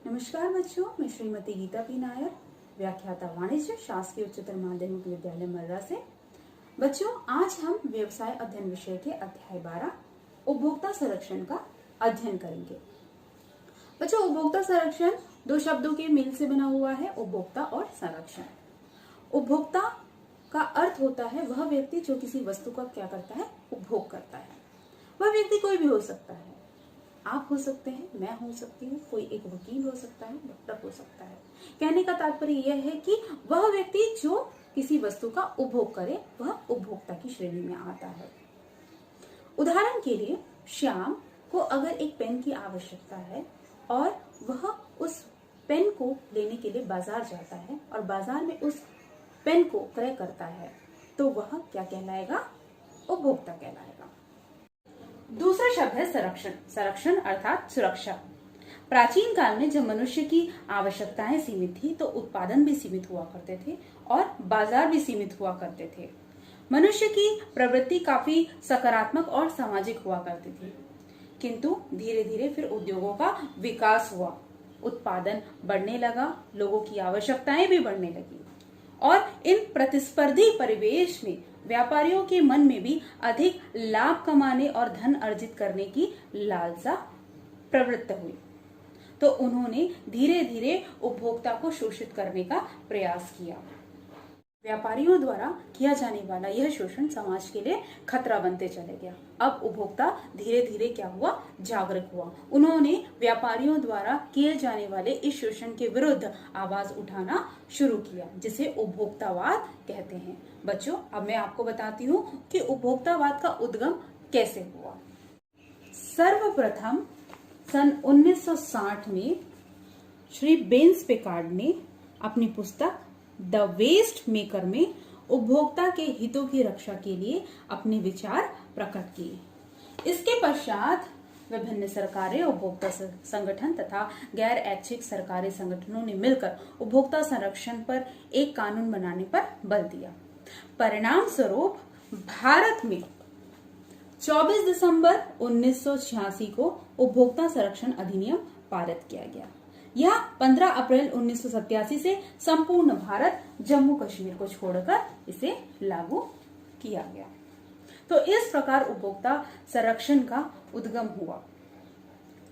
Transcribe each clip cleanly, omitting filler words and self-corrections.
नमस्कार बच्चों, मैं श्रीमती गीता पी नायर, व्याख्याता वाणिज्य, शासकीय उच्चतर माध्यमिक विद्यालय मर्रा से। बच्चों, आज हम व्यवसाय अध्ययन विषय के अध्याय 12 उपभोक्ता संरक्षण का अध्ययन करेंगे। बच्चों, उपभोक्ता संरक्षण दो शब्दों के मेल से बना हुआ है, उपभोक्ता और संरक्षण। उपभोक्ता का अर्थ होता है वह व्यक्ति जो किसी वस्तु का क्या करता है, उपभोग करता है। वह व्यक्ति कोई भी हो सकता है, आप हो सकते हैं, मैं हो सकती हूँ, कोई एक वकील हो सकता है, डॉक्टर हो सकता है। कहने का तात्पर्य यह है कि वह व्यक्ति जो किसी वस्तु का उपभोग करे वह उपभोक्ता की श्रेणी में आता है। उदाहरण के लिए, श्याम को अगर एक पेन की आवश्यकता है और वह उस पेन को लेने के लिए बाजार जाता है और बाजार में उस पेन को क्रय करता है, तो वह क्या कहलाएगा, उपभोक्ता कहलाएगा। दूसरा शब्द है संरक्षण। संरक्षण अर्थात सुरक्षा। प्राचीन काल में जब मनुष्य की आवश्यकताएं सीमित थी तो उत्पादन भी सीमित हुआ करते थे और बाजार भी सीमित हुआ करते थे। मनुष्य की प्रवृत्ति काफी सकारात्मक और सामाजिक हुआ करती थी, किंतु धीरे धीरे फिर उद्योगों का विकास हुआ, उत्पादन बढ़ने लगा, लोगों की आवश्यकताएं भी बढ़ने लगी और इन प्रतिस्पर्धी परिवेश में व्यापारियों के मन में भी अधिक लाभ कमाने और धन अर्जित करने की लालसा प्रवृत्त हुई। तो उन्होंने धीरे धीरे उपभोक्ता को शोषित करने का प्रयास किया। व्यापारियों द्वारा किया जाने वाला यह शोषण समाज के लिए खतरा बनते चले गया। अब उपभोक्ता धीरे धीरे क्या हुआ, जागरूक हुआ। उन्होंने व्यापारियों द्वारा किए जाने वाले इस शोषण के विरुद्ध आवाज उठाना शुरू किया, जिसे उपभोक्तावाद कहते हैं। बच्चों, अब मैं आपको बताती हूँ कि उपभोक्तावाद का उद्गम कैसे हुआ। सर्वप्रथम सन 1960 में श्री बेंस पेकार्ड ने अपनी पुस्तक द वेस्ट मेकर में उपभोक्ता के हितों की रक्षा के लिए अपने विचार प्रकट किए। इसके पश्चात विभिन्न सरकारें, उपभोक्ता संगठन तथा गैर ऐच्छिक सरकारी संगठनों ने मिलकर उपभोक्ता संरक्षण पर एक कानून बनाने पर बल दिया। परिणाम स्वरूप भारत में 24 दिसंबर 1986 को उपभोक्ता संरक्षण अधिनियम पारित किया गया। यह 15 अप्रैल 1987 से संपूर्ण भारत, जम्मू कश्मीर को छोड़कर इसे लागू किया गया। तो इस प्रकार उपभोक्ता संरक्षण का उद्गम हुआ।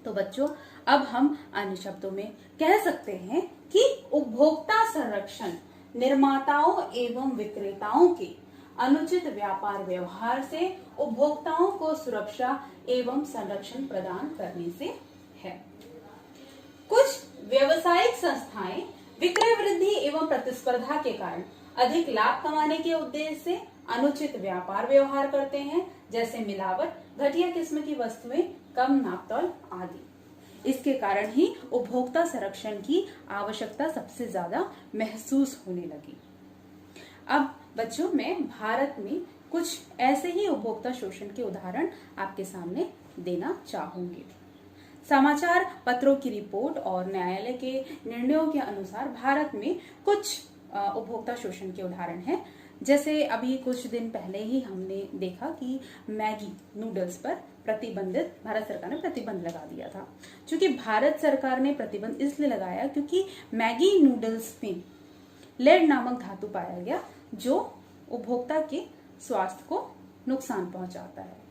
तो बच्चों, अब हम अन्य शब्दों में कह सकते हैं कि उपभोक्ता संरक्षण निर्माताओं एवं विक्रेताओं के अनुचित व्यापार व्यवहार से उपभोक्ताओं को सुरक्षा एवं संरक्षण प्रदान करने से है। कुछ व्यावसायिक संस्थाएं विक्रय वृद्धि एवं प्रतिस्पर्धा के कारण अधिक लाभ कमाने के उद्देश्य से अनुचित व्यापार व्यवहार करते हैं, जैसे मिलावट, घटिया किस्म की वस्तुएं, कम नापतोल आदि। इसके कारण ही उपभोक्ता संरक्षण की आवश्यकता सबसे ज्यादा महसूस होने लगी। अब बच्चों, मैं भारत में कुछ ऐसे ही उपभोक्ता शोषण के उदाहरण आपके सामने देना चाहूंगी। समाचार पत्रों की रिपोर्ट और न्यायालय के निर्णयों के अनुसार भारत में कुछ उपभोक्ता शोषण के उदाहरण हैं। जैसे अभी कुछ दिन पहले ही हमने देखा कि मैगी नूडल्स पर भारत सरकार ने प्रतिबंध लगा दिया था। क्योंकि भारत सरकार ने प्रतिबंध इसलिए लगाया क्योंकि मैगी नूडल्स में लेड नामक धातु पाया गया, जो उपभोक्ता के स्वास्थ्य को नुकसान पहुंचाता है।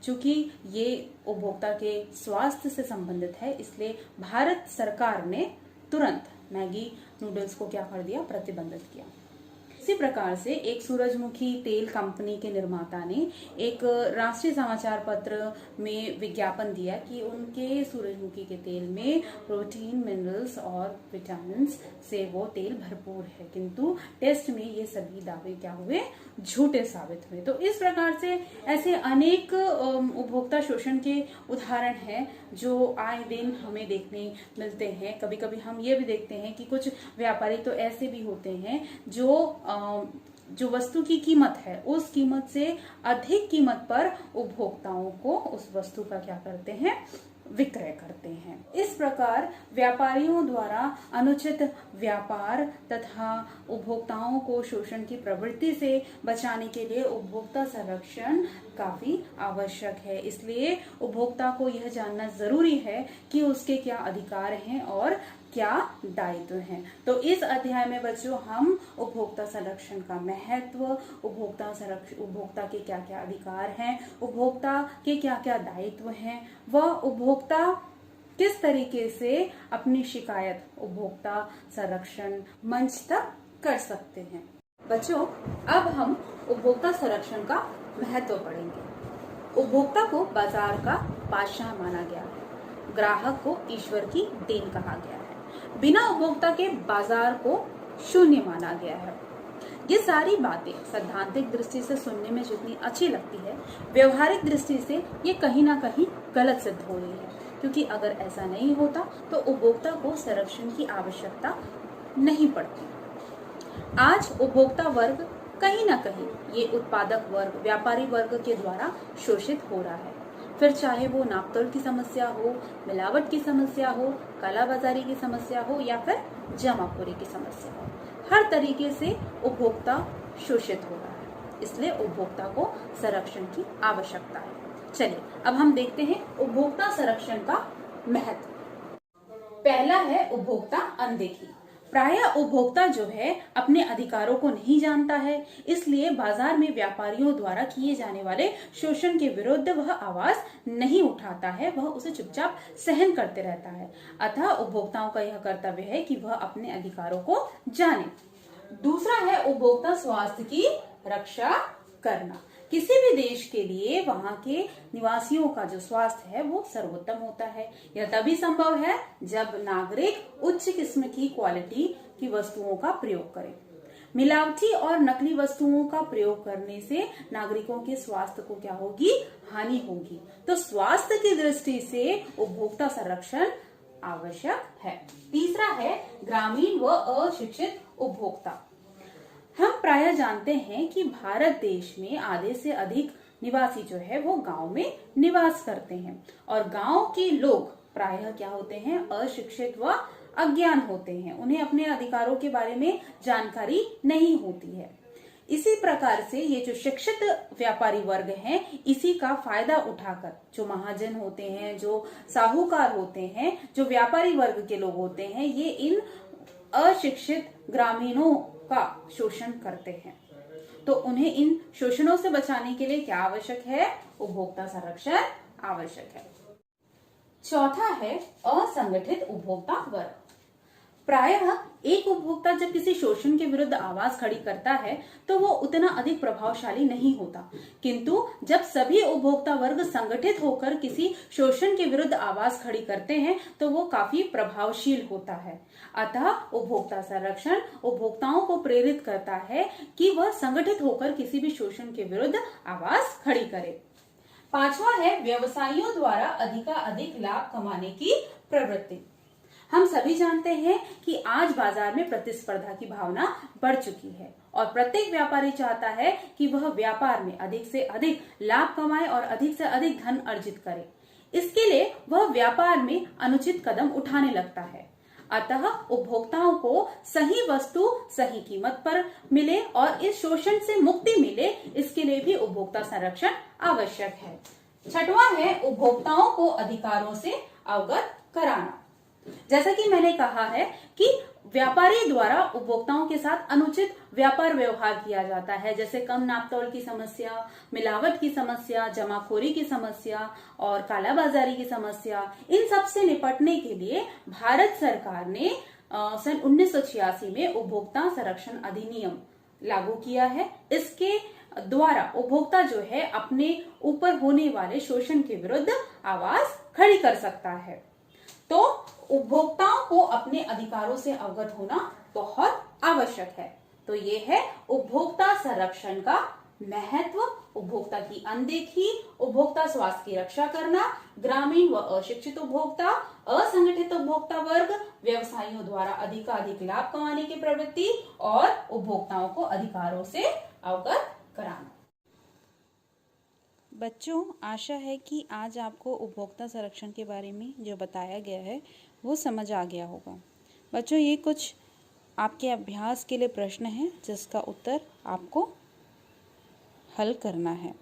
चूंकि ये उपभोक्ता के स्वास्थ्य से संबंधित है, इसलिए भारत सरकार ने तुरंत मैगी नूडल्स को क्या कर दिया, प्रतिबंधित किया। इसी प्रकार से एक सूरजमुखी तेल कंपनी के निर्माता ने एक राष्ट्रीय समाचार पत्र में विज्ञापन दिया कि उनके सूरजमुखी के तेल में प्रोटीन, मिनरल्स और विटामिन से वो तेल भरपूर है, किंतु टेस्ट में ये सभी दावे क्या हुए, झूठे साबित हुए। तो इस प्रकार से ऐसे अनेक उपभोक्ता शोषण के उदाहरण हैं जो आए दिन हमें देखने मिलते हैं। कभी कभी हम ये भी देखते हैं कि कुछ व्यापारी तो ऐसे भी होते हैं जो वस्तु की कीमत है उस कीमत से अधिक कीमत पर उपभोक्ताओं को उस वस्तु का क्या करते हैं, विक्रय करते हैं। इस प्रकार व्यापारियों द्वारा अनुचित व्यापार तथा उपभोक्ताओं को शोषण की प्रवृत्ति से बचाने के लिए उपभोक्ता संरक्षण काफी आवश्यक है। इसलिए उपभोक्ता को यह जानना जरूरी है कि उसके क्या अधिकार हैं और क्या दायित्व हैं। तो इस अध्याय में बच्चों हम उपभोक्ता संरक्षण का महत्व, उपभोक्ता के क्या क्या अधिकार हैं, उपभोक्ता के क्या क्या दायित्व हैं, व उपभोक्ता किस तरीके से अपनी शिकायत उपभोक्ता संरक्षण मंच तक कर सकते हैं। बच्चों, अब हम उपभोक्ता संरक्षण का महत्व पढ़ेंगे। उपभोक्ता को बाजार का बादशाह माना गया है, ग्राहक को ईश्वर की देन कहा गया है, बिना उपभोक्ता के बाजार को शून्य माना गया है। ये सारी बातें सैद्धांतिक दृष्टि से सुनने में जितनी अच्छी लगती है, व्यवहारिक दृष्टि से ये कहीं ना कहीं गलत सिद्ध हो रही है, क्योंकि अगर ऐसा नहीं होता तो उपभोक्ता को संरक्षण की आवश्यकता नहीं पड़ती। आज उपभोक्ता वर्ग कहीं ना कहीं ये उत्पादक वर्ग, व्यापारी वर्ग के द्वारा शोषित हो रहा है। फिर चाहे वो नापतोल की समस्या हो, मिलावट की समस्या हो, कालाबाजारी की समस्या हो या फिर जमाखोरी की समस्या हो, हर तरीके से उपभोक्ता शोषित हो रहा है। इसलिए उपभोक्ता को संरक्षण की आवश्यकता है। चलिए अब हम देखते हैं उपभोक्ता संरक्षण का महत्व। पहला है उपभोक्ता अनदेखी। प्रायः उपभोक्ता जो है अपने अधिकारों को नहीं जानता है, इसलिए बाजार में व्यापारियों द्वारा किए जाने वाले शोषण के विरुद्ध वह आवाज नहीं उठाता है, वह उसे चुपचाप सहन करते रहता है। अतः उपभोक्ताओं का यह कर्तव्य है कि वह अपने अधिकारों को जाने। दूसरा है उपभोक्ता स्वास्थ्य की रक्षा करना। किसी भी देश के लिए वहां के निवासियों का जो स्वास्थ्य है वो सर्वोत्तम होता है। यह तभी संभव है जब नागरिक उच्च किस्म की क्वालिटी की वस्तुओं का प्रयोग करें। मिलावटी और नकली वस्तुओं का प्रयोग करने से नागरिकों के स्वास्थ्य को क्या होगी? हानि होगी। तो स्वास्थ्य की दृष्टि से उपभोक्ता संरक्षण आवश्यक है। तीसरा है ग्रामीण व अशिक्षित उपभोक्ता। हम प्रायः जानते हैं कि भारत देश में आधे से अधिक निवासी जो है वो गांव में निवास करते हैं, और गांव के लोग प्रायः क्या होते हैं? अशिक्षित व अज्ञान होते हैं। उन्हें अपने अधिकारों के बारे में जानकारी नहीं होती है। इसी प्रकार से ये जो शिक्षित व्यापारी वर्ग हैं, इसी का फायदा उठाकर जो महाजन होते हैं, जो साहूकार होते हैं, जो व्यापारी वर्ग के लोग होते हैं, ये इन अशिक्षित ग्रामीणों का शोषण करते हैं। तो उन्हें इन शोषणों से बचाने के लिए क्या आवश्यक है? उपभोक्ता संरक्षण आवश्यक है। चौथा है असंगठित उपभोक्ता वर्ग। प्रायः एक उपभोक्ता जब किसी शोषण के विरुद्ध आवाज खड़ी करता है तो वो उतना अधिक प्रभावशाली नहीं होता, किंतु जब सभी उपभोक्ता वर्ग संगठित होकर किसी शोषण के विरुद्ध आवाज खड़ी करते हैं तो वो काफी प्रभावशील होता है। अतः उपभोक्ता संरक्षण उपभोक्ताओं को प्रेरित करता है कि वह संगठित होकर किसी भी शोषण के विरुद्ध आवाज खड़ी करे। पांचवा है व्यवसायियों द्वारा अधिकाधिक लाभ कमाने की प्रवृत्ति। हम सभी जानते हैं कि आज बाजार में प्रतिस्पर्धा की भावना बढ़ चुकी है और प्रत्येक व्यापारी चाहता है कि वह व्यापार में अधिक से अधिक लाभ कमाए और अधिक से अधिक धन अर्जित करे। इसके लिए वह व्यापार में अनुचित कदम उठाने लगता है। अतः उपभोक्ताओं को सही वस्तु सही कीमत पर मिले और इस शोषण से मुक्ति मिले, इसके लिए भी उपभोक्ता संरक्षण आवश्यक है। छठवां है उपभोक्ताओं को अधिकारों से अवगत कराना। जैसा कि मैंने कहा है कि व्यापारी द्वारा उपभोक्ताओं के साथ अनुचित व्यापार व्यवहार किया जाता है, जैसे कम नापतोल की समस्या, मिलावट की समस्या, जमाखोरी की समस्या और कालाबाजारी की समस्या। इन सब से निपटने के लिए भारत सरकार ने सन 1986 में उपभोक्ता संरक्षण अधिनियम लागू किया है। इसके द्वारा उपभोक्ता जो है अपने ऊपर होने वाले शोषण के विरुद्ध आवाज खड़ी कर सकता है। तो उपभोक्ताओं को अपने अधिकारों से अवगत होना बहुत आवश्यक है। तो ये है उपभोक्ता संरक्षण का महत्व। उपभोक्ता की अनदेखी, उपभोक्ता स्वास्थ्य की रक्षा करना, ग्रामीण व अशिक्षित उपभोक्ता, असंगठित उपभोक्ता वर्ग, व्यवसायियों द्वारा अधिकाधिक लाभ कमाने की प्रवृत्ति और उपभोक्ताओं को अधिकारों से अवगत कराना। बच्चों, आशा है कि आज आपको उपभोक्ता संरक्षण के बारे में जो बताया गया है वो समझ आ गया होगा। बच्चों, ये कुछ आपके अभ्यास के लिए प्रश्न हैं जिसका उत्तर आपको हल करना है।